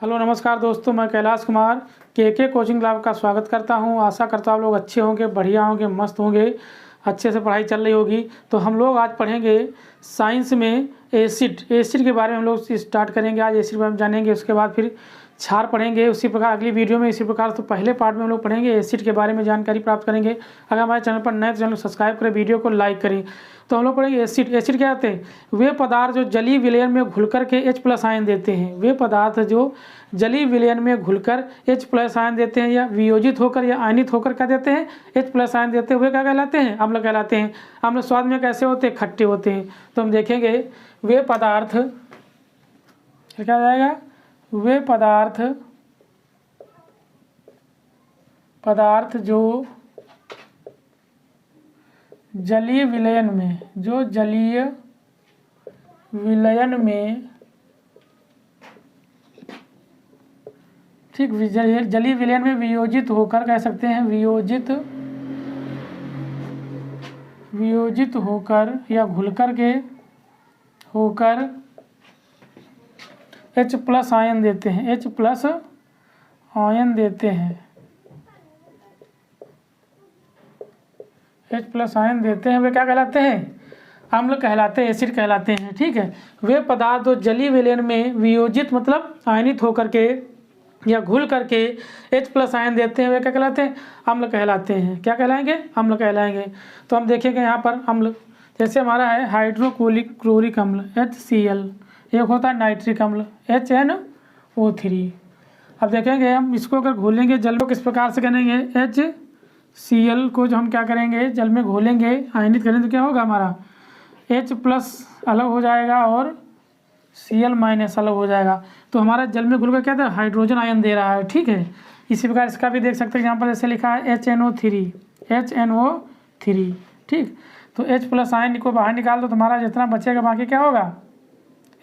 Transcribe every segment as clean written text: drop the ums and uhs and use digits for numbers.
Hello नमस्कार दोस्तों, मैं कैलाश कुमार के कोचिंग क्लास का स्वागत करता हूं। आशा करता हूं आप लोग अच्छे होंगे, बढ़िया होंगे, मस्त होंगे, अच्छे से पढ़ाई चल रही होगी। तो हम लोग आज पढ़ेंगे साइंस में एसिड के बारे में हम लोग स्टार्ट करेंगे। आज एसिड के बारे में जानेंगे, उसके बाद फिर क्षार पढ़ेंगे। उसी प्रकार अगली वीडियो में इसी प्रकार तो पहले पार्ट में हम लोग पढ़ेंगे एसिड के बारे में जानकारी प्राप्त करेंगे। अगर हमारे चैनल पर नए तो चैनल सब्सक्राइब करें, वीडियो को लाइक करें। तो हम लोग पढ़ेंगे एसिड क्या होते हैं? वे पदार्थ जो जलीय विलयन में घुलकर के H+ आयन देते हैं। वे पदार्थ जो जलीय विलयन में घुलकर H+ आयन देते हैं या वियोजित होकर या आयनित होकर क्या देते हैं? H+ आयन देते हुए क्या कहलाते हैं? अम्ल कहलाते हैं। अम्ल स्वाद में कैसे होते हैं? खट्टे होते हैं। तो हम देखेंगे वे पदार्थ क्या आ जाएगा? वे पदार्थ जो जलीय विलयन में ठीक जलीय विलयन में वियोजित होकर कह सकते हैं, वियोजित होकर या घुलकर के होकर H+ आयन देते हैं। H+ आयन देते हैं। H+ आयन देते हैं। वे क्या कहलाते हैं? अम्ल कहलाते हैं, एसिड कहलाते हैं। ठीक है। वे पदार्थ जो जलीय विलयन में वियोजित मतलब आयनित होकर के या घुल करके H+ आयन देते हैं, वे क्या कहलाते हैं? अम्ल कहलाते हैं। क्या कहलाएंगे? अम्ल कहलाएंगे। तो हम देखेंगे यहाँ पर अम्ल जैसे हमारा है हाइड्रोक्लोरिक अम्ल HCl, एक होता है नाइट्रिक अम्ल HNO3। अब देखेंगे हम इसको अगर घोलेंगे जल को किस प्रकार से करेंगे, HCl को जो हम क्या करेंगे जल में घोलेंगे, आयनित करेंगे तो क्या होगा? हमारा H+ अलग हो जाएगा और Cl- अलग हो जाएगा। तो हमारा जल में घुलकर क्या था? हाइड्रोजन आयन दे रहा है। ठीक है। इसी प्रकार इसका भी देख सकते हैं, यहाँ पर जैसे लिखा है HNO3। ठीक। तो H+ आयन को बाहर निकाल दो, तुम्हारा जितना बचेगा बाकी क्या होगा?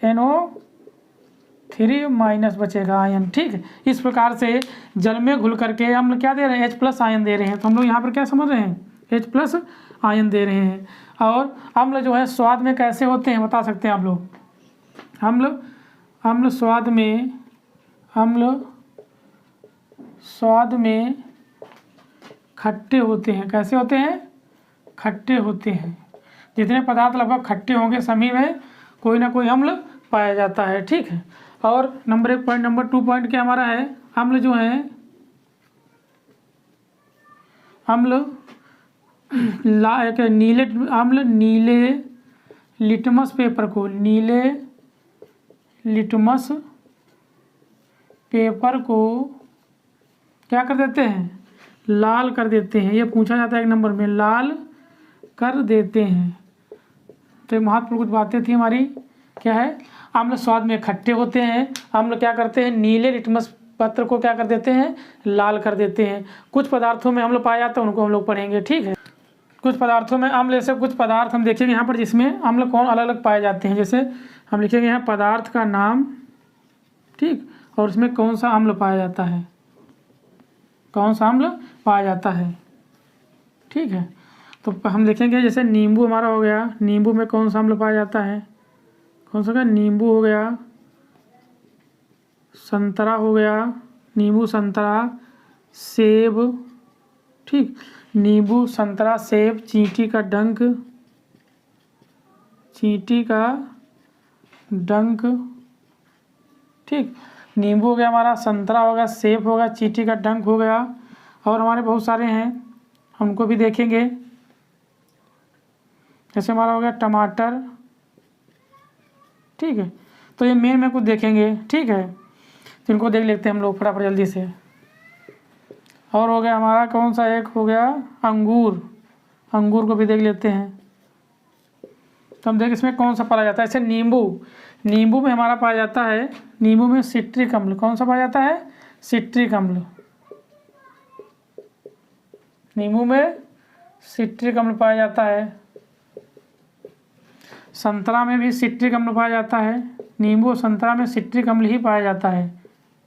NO3- बचेगा आयन। ठीक है। इस प्रकार से जल में घुल करके हम क्या दे रहे हैं? H+ आयन दे रहे हैं। तो हम लोग यहाँ पर क्या समझ रहे हैं? H+ आयन दे रहे हैं। और अम्ल जो है स्वाद में कैसे होते हैं बता सकते हैं आप लोग? अम्ल स्वाद में खट्टे होते हैं। कैसे होते हैं? खट्टे होते हैं। जितने पदार्थ लगभग खट्टे होंगे सभी में कोई ना कोई अम्ल पाया जाता है। ठीक है। और नंबर 1 पॉइंट, नंबर 2 पॉइंट क्या हमारा है? अम्ल जो है नीले लिटमस पेपर को क्या कर देते हैं? लाल कर देते हैं। ये पूछा जाता है 1 नंबर में, लाल कर देते हैं। तो महत्वपूर्ण कुछ बातें थी हमारी। क्या है? अम्ल स्वाद में खट्टे होते हैं। अम्ल क्या करते हैं? नीले लिटमस पत्र को क्या कर देते हैं? लाल कर देते हैं। कुछ पदार्थों में अम्ल पाया जाता है, उनको हम लोग पढ़ेंगे। ठीक है। कुछ पदार्थों में अम्ल, ऐसे कुछ पदार्थ हम देखेंगे यहाँ पर जिसमें अम्ल कौन अलग अलग पाए जाते हैं। जैसे हम लिखेंगे यहाँ पदार्थ का नाम, ठीक, और उसमें कौन सा अम्ल पाया जाता है, कौन सा अम्ल पाया जाता है। ठीक है। तो हम देखेंगे जैसे नींबू हमारा हो गया, नींबू में कौन सा अम्ल पाया जाता है? कौन सा? नींबू हो गया, संतरा हो गया, नींबू संतरा, सेब, ठीक, नींबू संतरा सेब, चींटी का डंक, ठीक, नींबू हो गया हमारा, संतरा हो गया, सेब हो गया, चींटी का डंक हो गया। और हमारे बहुत सारे हैं, उनको भी देखेंगे। जैसे हमारा हो गया टमाटर। ठीक है। तो ये मेन में कुछ देखेंगे। ठीक है। तो इनको देख लेते हैं हम लोग फटाफट जल्दी से। और हो गया हमारा कौन सा? एक हो गया अंगूर। अंगूर को भी देख लेते हैं। तो हम देख इसमें कौन सा पाया जाता है। ऐसे नींबू में हमारा पाया जाता है, नींबू में सिट्रिक अम्ल। कौन सा पाया जाता है? सिट्रिक अम्ल। नींबू में सिट्रिक अम्ल पाया जाता है। संतरा में भी सिट्रिक अम्ल पाया जाता है। नींबू और संतरा में सिट्रिक अम्ल ही पाया जाता है,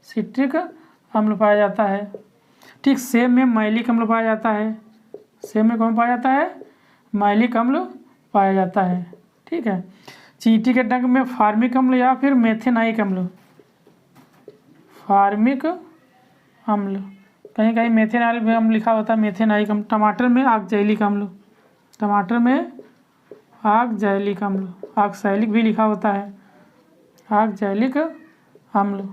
सिट्रिक अम्ल पाया जाता है। ठीक। सेब में मैलिक अम्ल पाया जाता है। सेब में कौन पाया जाता है? मैलिक अम्ल पाया जाता है। ठीक है। चींटी के डंक में फार्मिक अम्ल या फिर मेथेनाइक अम्ल, फार्मिक अम्ल, कहीं कहीं मेथेनाइल अम्ल लिखा होता है, मेथेनाइक अम्ल। टमाटर में ऑक्जेलिक अम्ल, टमाटर में ऑक्जेलिक अम्ल, ऑक्सैलिक भी लिखा होता है, ऑक्जेलिक अम्ल।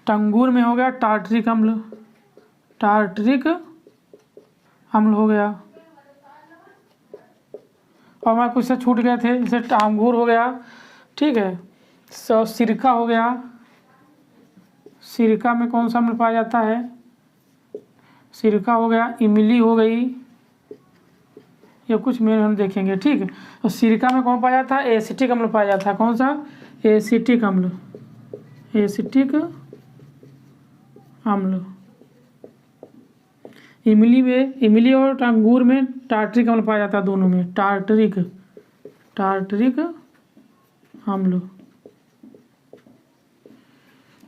अंगूर में हो गया टार्टरिक अम्ल, टार्टरिक अम्ल हो गया। और मैं कुछ से छूट गए थे, जैसे अंगूर हो गया, ठीक है। सिरका हो गया, सिरका में कौन सा अम्ल पाया जाता है? सिरका हो गया, इमली हो गई, ये कुछ में हम देखेंगे, ठीक है। तो सिरका में कौन पाया जाता है? एसिटिक अम्ल पाया जाता है। कौन सा? एसिटिक अम्ल, एसिटिक अम्ल। इमली में, इमली और अंगूर में टार्टरिक अम्ल पाया जाता है, दोनों में टार्टरिक, टार्टरिक अम्ल।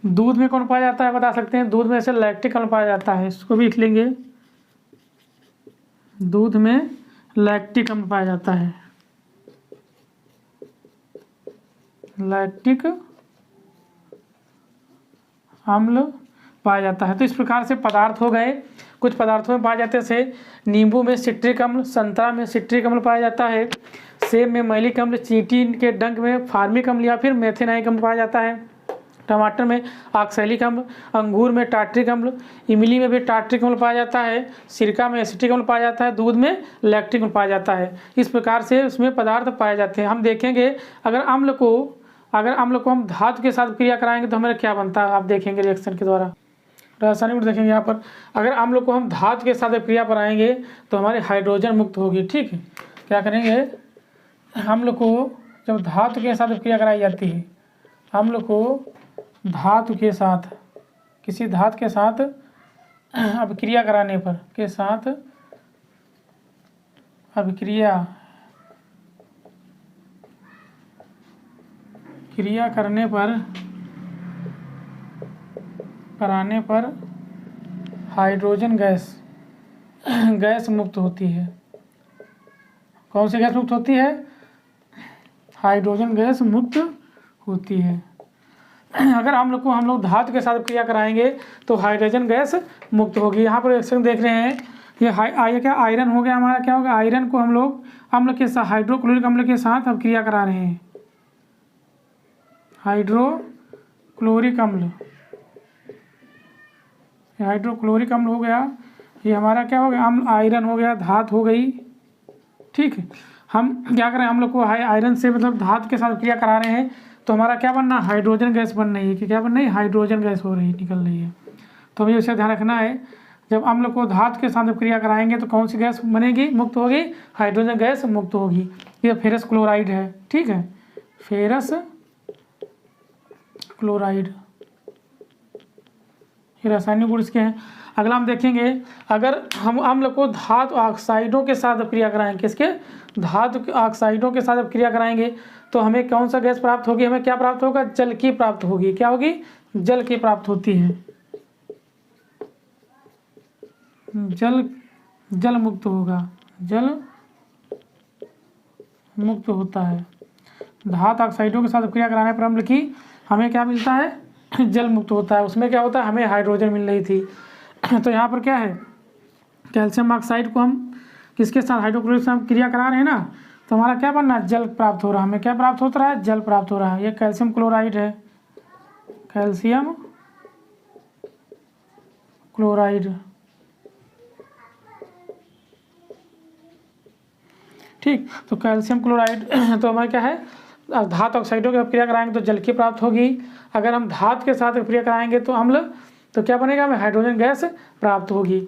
दूध में कौन पाया जाता है बता सकते हैं? दूध में से लैक्टिक अम्ल पाया जाता है, इसको भी लिख लेंगे। दूध में लैक्टिक अम्ल पाया जाता है, लैक्टिक अम्ल पाया जाता है। तो इस प्रकार से पदार्थ हो गए, कुछ पदार्थों में पाए जाते हैं, जैसे नींबू में सिट्रिक अम्ल, संतरा में सिट्रिक अम्ल पाया जाता है, सेब में मैलिक अम्ल, चींटी के डंक में फार्मिक अम्ल या फिर मेथेनाइक अम्ल पाया जाता है, टमाटर में ऑक्सैलिक अम्ल, अंगूर में टार्टरिक अम्ल, इमली में भी टार्टरिक अम्ल पाया जाता है, सिरका में एसिटिक अम्ल पाया जाता है, दूध में लैक्टिक अम्ल पाया जाता है। इस प्रकार से उसमें पदार्थ पाए जाते हैं। हम देखेंगे अगर अम्ल को हम धातु के साथ क्रिया कराएंगे तो हमें क्या बनता है, आप देखेंगे रिएक्शन के द्वारा। रासायनिक गुण देखेंगे यहाँ पर, अगर अम्ल को हम धातु के साथ क्रिया कराएंगे तो हमारे हाइड्रोजन मुक्त होगी, ठीक है। क्या करेंगे? अम्ल को जब धातु के साथ क्रिया कराई जाती है, अम्ल को धातु के साथ, किसी धातु के साथ अभिक्रिया कराने पर, के साथ अभिक्रिया करने पर, कराने पर हाइड्रोजन गैस मुक्त होती है। कौन सी गैस मुक्त होती है? हाइड्रोजन गैस मुक्त होती है। अगर हम लोग धातु के साथ क्रिया कराएंगे तो हाइड्रोजन गैस मुक्त होगी। यहाँ पर रिएक्शन देख रहे हैं, ये क्या आयरन हो गया हमारा, क्या होगा? आयरन को हम लोग अम्ल के साथ, हाइड्रोक्लोरिक अम्ल के साथ अब क्रिया करा रहे हैं, हाइड्रोक्लोरिक अम्ल, हाइड्रोक्लोरिक अम्ल हो गया। ये हमारा क्या हो गया? अम्ल आयरन हो गया, धातु हो गई, ठीक है। हम क्या करें? हम लोग को आयरन से मतलब धातु के साथ क्रिया करा रहे हैं तो हमारा क्या बनना? हाइड्रोजन गैस बन रही है, कि क्या बन रही है? हाइड्रोजन गैस हो रही है, निकल रही है। तो हमें इसे ध्यान रखना है, जब अम्ल को धातु के साथ क्रिया कराएंगे तो कौन सी गैस बनेगी? मुक्त होगी, हाइड्रोजन गैस मुक्त होगी। ये फेरस क्लोराइड है, ठीक है, फेरस क्लोराइड, ये रासायनिक गुण इसके हैं। अगला हम देखेंगे, अगर हम अम्ल को धातु ऑक्साइडों के साथ क्रिया कराएंगे, किसके? धातु ऑक्साइडों के साथ क्रिया कराएंगे तो हमें कौन सा गैस प्राप्त होगी? हमें क्या प्राप्त होगा? जल की प्राप्त होगी। क्या होगी? जल की प्राप्त होती है, जल मुक्त होगा, जल मुक्त होता है। धातु ऑक्साइडों के साथ क्रिया कराने पर अम्ल की हमें क्या मिलता है? जल मुक्त होता है। उसमें क्या होता है? हमें हाइड्रोजन मिल रही थी। तो यहाँ पर क्या है? कैल्शियम ऑक्साइड को हम किसके साथ? हाइड्रोक्लोरिक से हम क्रिया करा रहे हैं ना, तो हमारा क्या बनना है? जल प्राप्त हो रहा है। हमें क्या प्राप्त होता है? जल प्राप्त हो रहा है। ये कैल्शियम क्लोराइड है, कैल्शियम क्लोराइड, ठीक। तो कैल्शियम क्लोराइड तो हमारा क्या है? धातु ऑक्साइडों की क्रिया कराएंगे तो जल की प्राप्त होगी। अगर हम धातु के साथ क्रिया कराएंगे तो अम्ल, तो क्या बनेगा? हमें हाइड्रोजन गैस प्राप्त होगी।